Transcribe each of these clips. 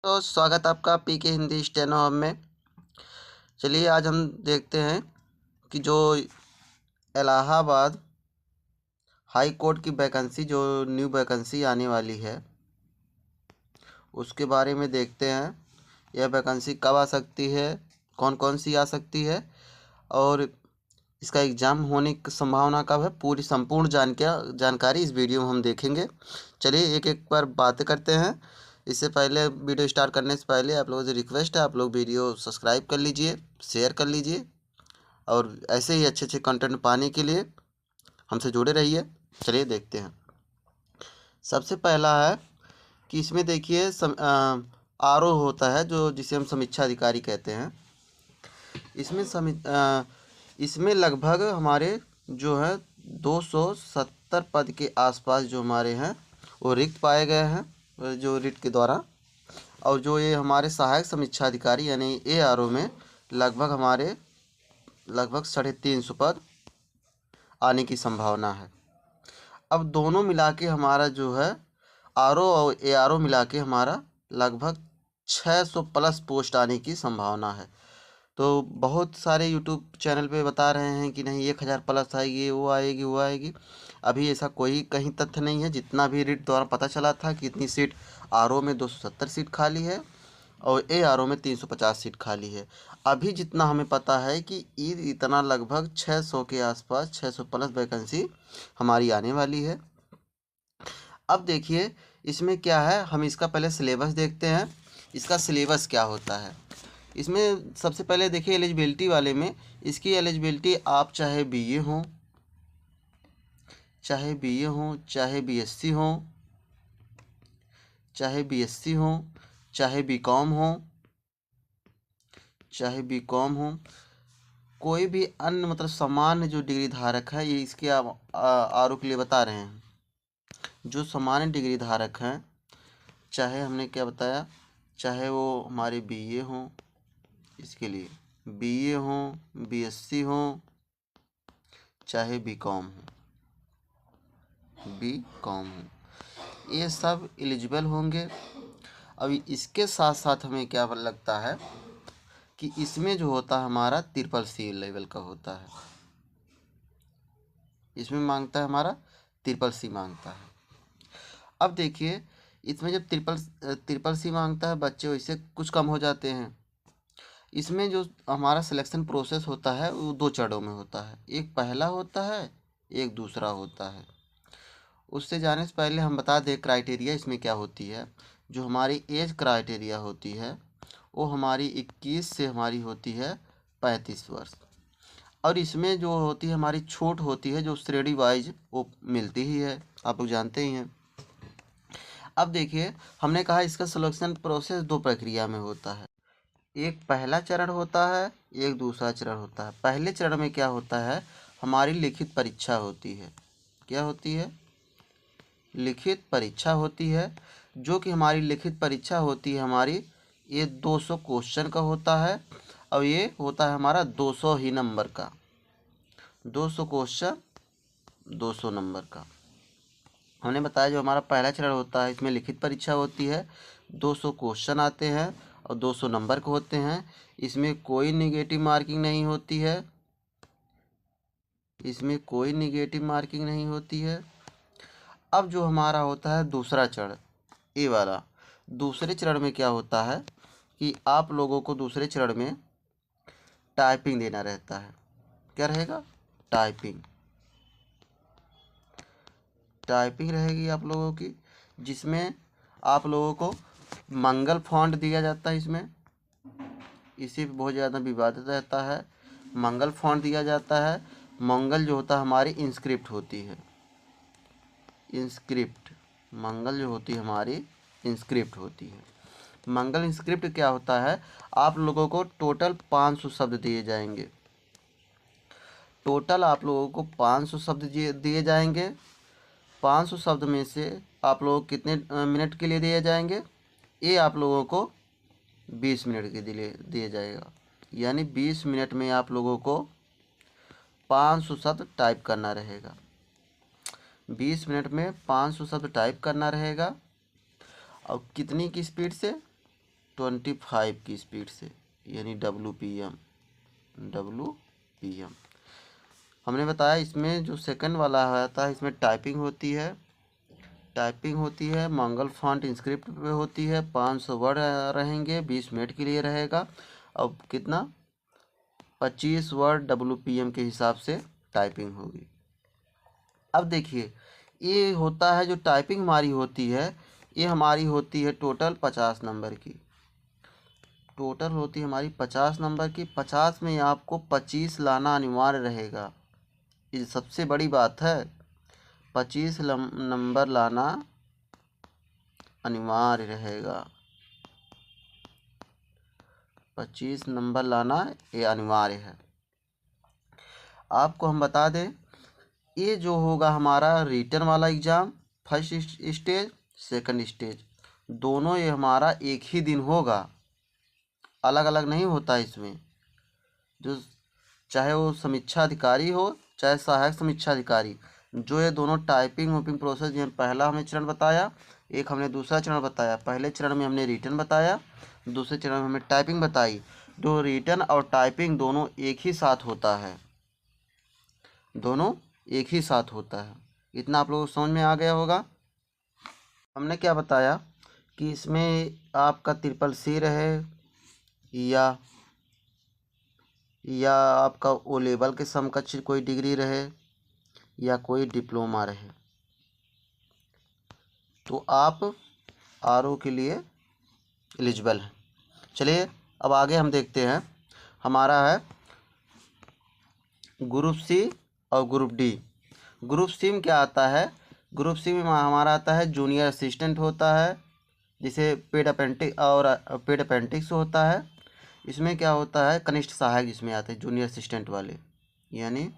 तो स्वागत आपका पीके हिंदी स्टेनो हब में। चलिए आज हम देखते हैं कि जो इलाहाबाद हाई कोर्ट की वैकेंसी जो न्यू वैकेंसी आने वाली है उसके बारे में देखते हैं। यह वैकेंसी कब आ सकती है, कौन कौन सी आ सकती है और इसका एग्ज़ाम होने की संभावना कब है, पूरी संपूर्ण जानकारी इस वीडियो में हम देखेंगे। चलिए एक एक पर बातें करते हैं। इससे पहले वीडियो स्टार्ट करने से पहले आप लोगों से रिक्वेस्ट है, आप लोग वीडियो सब्सक्राइब कर लीजिए, शेयर कर लीजिए और ऐसे ही अच्छे अच्छे कंटेंट पाने के लिए हमसे जुड़े रहिए। चलिए देखते हैं। सबसे पहला है कि इसमें देखिए आरओ होता है जो जिसे हम समीक्षा अधिकारी कहते हैं। इसमें लगभग हमारे जो है 270 पद के आसपास जो हमारे हैं वो रिक्त पाए गए हैं जो रिट के द्वारा। और जो ये हमारे सहायक समीक्षा अधिकारी यानी एआरओ में लगभग 350 पद आने की संभावना है। अब दोनों मिला के हमारा जो है आरओ और एआरओ मिला के हमारा लगभग 600 प्लस पोस्ट आने की संभावना है। तो बहुत सारे यूट्यूब चैनल पे बता रहे हैं कि नहीं 1000 प्लस आएगी, वो आएगी वो आएगी। अभी ऐसा कोई कहीं तथ्य नहीं है। जितना भी रिट द्वारा पता चला था कि इतनी सीट आरओ में 270 सीट खाली है और एआरओ में 350 सीट खाली है। अभी जितना हमें पता है कि इतना लगभग 600 के आसपास 600 प्लस वैकेंसी हमारी आने वाली है। अब देखिए इसमें क्या है, हम इसका पहले सिलेबस देखते हैं। इसका सिलेबस क्या होता है, इसमें सबसे पहले देखिए एलिजिबिलिटी वाले में इसकी एलिजिबिलिटी आप चाहे बीए हो, चाहे बीएससी हो, चाहे बीएससी हो, चाहे बीकॉम हो, कोई भी अन्य मतलब सामान्य जो डिग्री धारक है, ये इसके आरोप के लिए बता रहे हैं। जो सामान्य डिग्री धारक हैं, चाहे हमने क्या बताया, चाहे वो हमारे बीए हो, इसके लिए बीए हो, बीएससी हो, चाहे बीकॉम हो, ये सब एलिजिबल होंगे। अभी इसके साथ साथ हमें क्या लगता है कि इसमें जो होता है हमारा CCC लेवल का होता है। इसमें मांगता है हमारा CCC मांगता है। अब देखिए इसमें जब CCC मांगता है, बच्चे वैसे कुछ कम हो जाते हैं। इसमें जो हमारा सिलेक्शन प्रोसेस होता है वो 2 चरणों में होता है, एक पहला होता है, एक दूसरा होता है। उससे जाने से पहले हम बता दें क्राइटेरिया इसमें क्या होती है। जो हमारी एज क्राइटेरिया होती है वो हमारी 21 से हमारी होती है 35 वर्ष। और इसमें जो होती है हमारी छूट होती है जो श्रेणी वाइज वो मिलती ही है, आप लोग जानते ही हैं। अब देखिए हमने कहा इसका सिलेक्शन प्रोसेस 2 प्रक्रिया में होता है, एक पहला चरण होता है, एक दूसरा चरण होता है। पहले चरण में क्या होता है, हमारी लिखित परीक्षा होती है। क्या होती है, लिखित परीक्षा होती है। जो कि हमारी लिखित परीक्षा होती है हमारी, ये 200 क्वेश्चन का होता है और ये होता है हमारा 200 ही नंबर का, 200 क्वेश्चन 200 नंबर का। हमने बताया जो हमारा पहला चरण होता है इसमें लिखित परीक्षा होती है, 200 क्वेश्चन आते हैं और 200 नंबर के होते हैं। इसमें कोई निगेटिव मार्किंग नहीं होती है, इसमें कोई निगेटिव मार्किंग नहीं होती है। अब जो हमारा होता है दूसरा चरण, ए वाला, दूसरे चरण में क्या होता है कि आप लोगों को दूसरे चरण में टाइपिंग देना रहता है। क्या रहेगा, टाइपिंग रहेगी आप लोगों की, जिसमें आप लोगों को मंगल फॉन्ट दिया जाता है। इसमें इसी पे बहुत ज़्यादा विवादित रहता है। मंगल फॉन्ट दिया जाता है। मंगल जो होता है हमारी इंस्क्रिप्ट होती है, इंस्क्रिप्ट मंगल जो होती है हमारी इंस्क्रिप्ट होती है। मंगल इंस्क्रिप्ट क्या होता है, आप लोगों को टोटल 500 शब्द दिए जाएंगे। टोटल आप लोगों को 500 शब्द दिए जाएंगे। 500 शब्द में से आप लोगों को कितने मिनट के लिए दिए जाएंगे, ये आप लोगों को 20 मिनट के लिए दिया जाएगा। यानी 20 मिनट में आप लोगों को 500 शब्द टाइप करना रहेगा। 20 मिनट में 500 शब्द टाइप करना रहेगा। और कितनी की स्पीड से, 25 की स्पीड से, यानी WPM। हमने बताया इसमें जो सेकंड वाला आता है इसमें टाइपिंग होती है मंगल फॉन्ट इंस्क्रिप्ट पे होती है, 500 वर्ड रहेंगे, 20 मिनट के लिए रहेगा। अब कितना, 25 वर्ड WPM के हिसाब से टाइपिंग होगी। अब देखिए ये होता है जो टाइपिंग हमारी होती है, ये हमारी होती है टोटल 50 नंबर की, टोटल होती है हमारी 50 नंबर की। 50 में आपको 25 लाना अनिवार्य रहेगा, ये सबसे बड़ी बात है। 25 नंबर लाना अनिवार्य रहेगा, 25 नंबर लाना ये अनिवार्य है। आपको हम बता दें ये जो होगा हमारा रिटन वाला exam, first stage second stage दोनों ये हमारा एक ही दिन होगा, अलग अलग नहीं होता इसमें। जो चाहे वो समीक्षा अधिकारी हो चाहे सहायक समीक्षा अधिकारी, जो ये दोनों टाइपिंग वोपिंग प्रोसेस, ये पहला हमने चरण बताया, एक हमने दूसरा चरण बताया। पहले चरण में हमने रिटन बताया, दूसरे चरण में हमने टाइपिंग बताई। जो रिटन और टाइपिंग दोनों एक ही साथ होता है, दोनों एक ही साथ होता है। इतना आप लोगों को समझ में आ गया होगा। हमने क्या बताया कि इसमें आपका CCC रहे या आपका ओ लेवल के समकक्ष कोई डिग्री रहे या कोई डिप्लोमा रहे, तो आप RO के लिए एलिजिबल हैं। चलिए अब आगे हम देखते हैं, हमारा है ग्रुप C और ग्रुप D। ग्रुप C में क्या आता है, ग्रुप C में हमारा आता है जूनियर असिस्टेंट होता है, जिसे पेड अपेंडिक्स होता है। इसमें क्या होता है, कनिष्ठ सहायक जिसमें आते हैं जूनियर असिस्टेंट वाले, यानी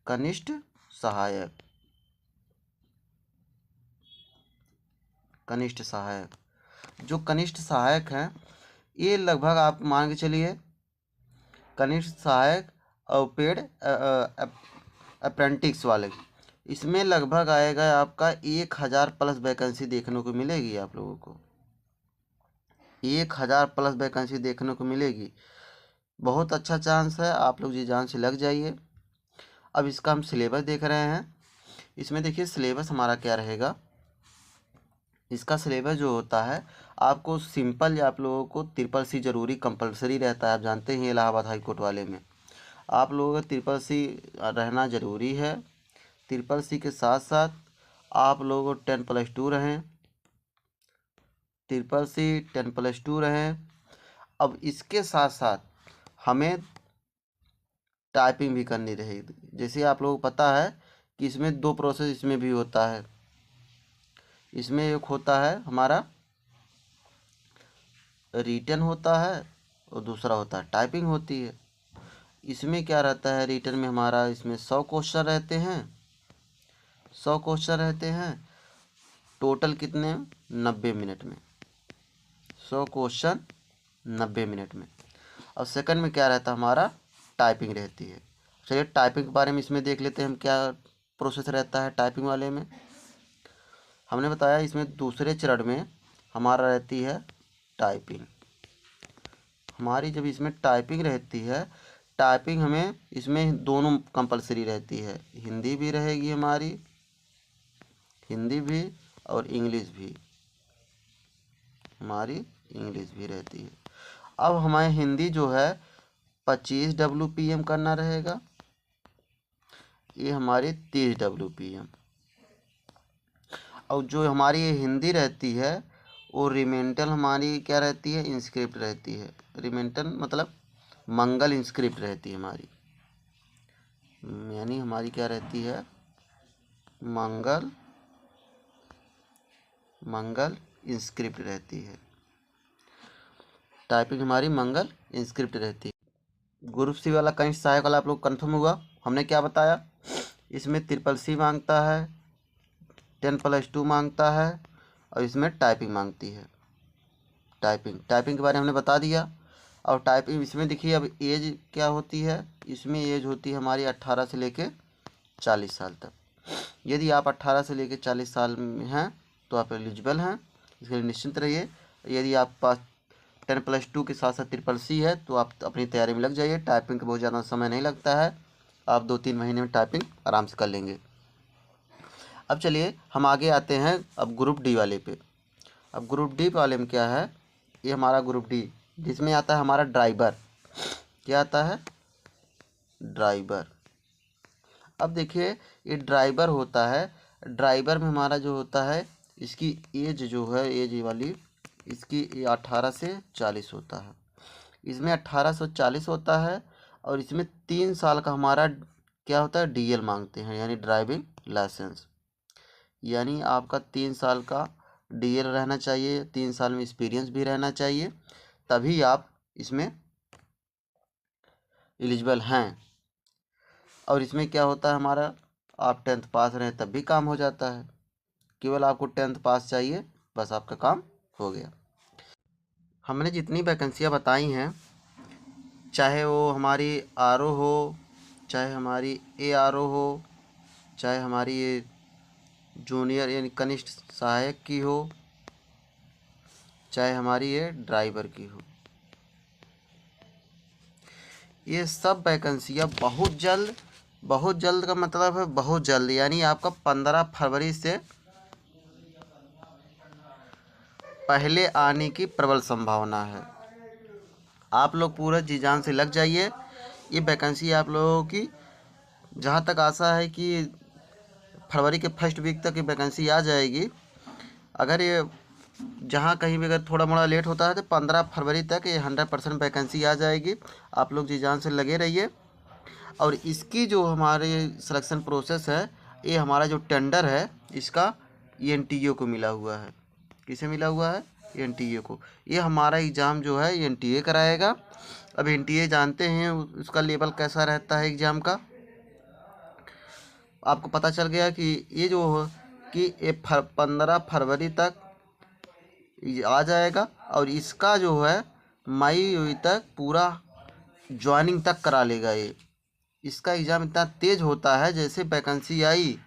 कनिष्ठ सहायक। जो कनिष्ठ सहायक हैं ये लगभग आप मान के चलिए, कनिष्ठ सहायक और पेड अप्रेंटिस वाले, इसमें लगभग आएगा आपका 1000 प्लस वैकेंसी देखने को मिलेगी। आप लोगों को 1000 प्लस वैकेंसी देखने को मिलेगी, बहुत अच्छा चांस है, आप लोग जी जान से लग जाइए। अब इसका हम सिलेबस देख रहे हैं, इसमें देखिए सिलेबस हमारा क्या रहेगा। इसका सिलेबस जो होता है आपको सिंपल, या आप लोगों को CCC जरूरी कंपलसरी रहता है। आप जानते हैं इलाहाबाद हाई कोर्ट वाले में आप लोगों का CCC रहना ज़रूरी है। CCC के साथ साथ आप लोगों को 10+2 रहें, CCC 10+2 रहें। अब इसके साथ साथ हमें टाइपिंग भी करनी रहेगी। जैसे आप लोगों को पता है कि इसमें 2 प्रोसेस इसमें भी होता है। इसमें एक होता है हमारा रिटन होता है और दूसरा होता है टाइपिंग होती है। इसमें क्या रहता है, रिटन में हमारा इसमें 100 क्वेश्चन रहते हैं, 100 क्वेश्चन रहते हैं टोटल कितने, 90 मिनट में, 100 क्वेश्चन 90 मिनट में। और सेकंड में क्या रहता है, हमारा टाइपिंग रहती है। चलिए टाइपिंग के बारे में इसमें देख लेते हैं हम क्या प्रोसेस रहता है टाइपिंग वाले में। हमने बताया इसमें दूसरे चरण में हमारा रहती है टाइपिंग। हमारी जब इसमें टाइपिंग रहती है, टाइपिंग हमें इसमें दोनों कंपलसरी रहती है, हिंदी भी रहेगी हमारी, हिंदी भी और इंग्लिश भी, हमारी इंग्लिश भी रहती है। अब हमारी हिंदी जो है 25 WPM करना रहेगा, ये हमारी 30 WPM। और जो हमारी ये हिंदी रहती है वो रिमेंटल हमारी क्या रहती है, इंस्क्रिप्ट रहती है। रिमेंटल मतलब मंगल इंस्क्रिप्ट रहती है हमारी, यानी हमारी क्या रहती है, मंगल इंस्क्रिप्ट रहती है। टाइपिंग हमारी मंगल इंस्क्रिप्ट रहती है। ग्रुप C वाला कनिष्ठ सहायक वाला आप लोग कन्फर्म हुआ। हमने क्या बताया, इसमें CCC मांगता है, 10+2 मांगता है और इसमें टाइपिंग मांगती है। टाइपिंग के बारे में हमने बता दिया। और टाइपिंग इसमें देखिए अब एज क्या होती है, इसमें एज होती है हमारी 18 से लेके 40 साल तक। यदि आप 18 से लेके 40 साल में हैं तो आप एलिजिबल हैं, इसके लिए निश्चिंत रहिए। यदि आप पास 10+2 के साथ साथ CCC है तो आप अपनी तैयारी में लग जाइए। टाइपिंग का बहुत ज़्यादा समय नहीं लगता है, आप 2-3 महीने में टाइपिंग आराम से कर लेंगे। अब चलिए हम आगे आते हैं अब ग्रुप डी वाले पे। अब ग्रुप डी वाले में क्या है, ये हमारा ग्रुप डी जिसमें आता है हमारा ड्राइवर। क्या आता है? ड्राइवर। अब देखिए ये ड्राइवर होता है, ड्राइवर में हमारा जो होता है इसकी एज जो है, एज वाली इसकी 18 से 40 होता है। इसमें 18 से 40 होता है और इसमें 3 साल का हमारा क्या होता है, DL मांगते हैं, यानी ड्राइविंग लाइसेंस। यानी आपका 3 साल का DL रहना चाहिए, 3 साल में एक्सपीरियंस भी रहना चाहिए, तभी आप इसमें एलिजिबल हैं। और इसमें क्या होता है हमारा, आप 10th पास रहें तब भी काम हो जाता है। केवल आपको 10th पास चाहिए, बस आपका काम हो गया। हमने जितनी वैकेंसियाँ बताई हैं, चाहे वो हमारी RO हो, चाहे हमारी ARO हो, चाहे हमारी ये जूनियर यानी कनिष्ठ सहायक की हो, चाहे हमारी ये ड्राइवर की हो, ये सब वैकेंसियाँ बहुत जल्द का मतलब है बहुत जल्द, यानी आपका 15 फरवरी से पहले आने की प्रबल संभावना है। आप लोग पूरा जी जान से लग जाइए। ये वैकेंसी आप लोगों की जहाँ तक आशा है कि फरवरी के फर्स्ट वीक तक ये वैकेंसी आ जाएगी। अगर ये जहाँ कहीं भी अगर थोड़ा मोड़ा लेट होता है तो 15 फरवरी तक ये 100% वैकेंसी आ जाएगी। आप लोग जी जान से लगे रहिए। और इसकी जो हमारे सिलेक्शन प्रोसेस है, ये हमारा जो टेंडर है इसका NTA को मिला हुआ है। किसे मिला हुआ है? NTA को। ये हमारा एग्ज़ाम जो है NTA कराएगा। अब NTA जानते हैं उसका लेवल कैसा रहता है एग्ज़ाम का। आपको पता चल गया कि ये जो कि ये 15 फरवरी तक ये आ जाएगा और इसका जो है मई तक पूरा ज्वाइनिंग तक करा लेगा। ये इसका एग्ज़ाम इतना तेज़ होता है, जैसे वैकेंसी आई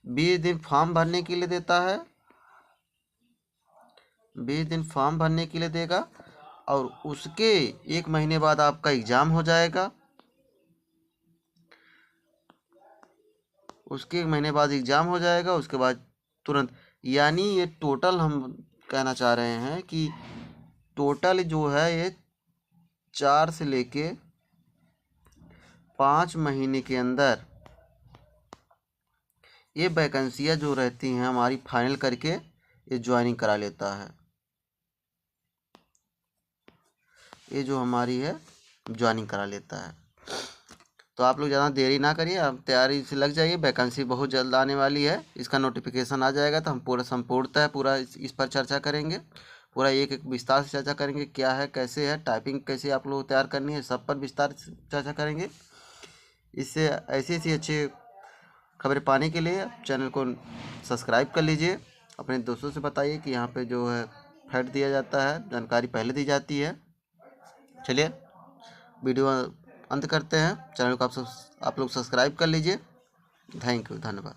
20 दिन फॉर्म भरने के लिए देता है, 20 दिन फॉर्म भरने के लिए देगा और उसके 1 महीने बाद आपका एग्ज़ाम हो जाएगा। उसके 1 महीने बाद एग्ज़ाम हो जाएगा, उसके बाद तुरंत, यानी ये टोटल हम कहना चाह रहे हैं कि टोटल जो है ये 4 से लेके 5 महीने के अंदर ये वैकेंसियाँ जो रहती हैं हमारी फाइनल करके ये ज्वाइनिंग करा लेता है। ये जो हमारी है ज्वाइनिंग करा लेता है। तो आप लोग ज़्यादा देरी ना करिए, आप तैयारी से लग जाइए। वैकेंसी बहुत जल्द आने वाली है, इसका नोटिफिकेशन आ जाएगा तो हम पूरा संपूर्णतः पूरा इस पर चर्चा करेंगे। पूरा एक एक विस्तार से चर्चा करेंगे, क्या है कैसे है, टाइपिंग कैसे आप लोग तैयार करनी है, सब पर विस्तार से चर्चा करेंगे। इससे ऐसी ऐसी अच्छी खबरें पाने के लिए चैनल को सब्सक्राइब कर लीजिए। अपने दोस्तों से बताइए कि यहाँ पे जो है फैक्ट दिया जाता है, जानकारी पहले दी जाती है। चलिए वीडियो अंत करते हैं। चैनल को आप लोग सब्सक्राइब कर लीजिए। थैंक यू, धन्यवाद।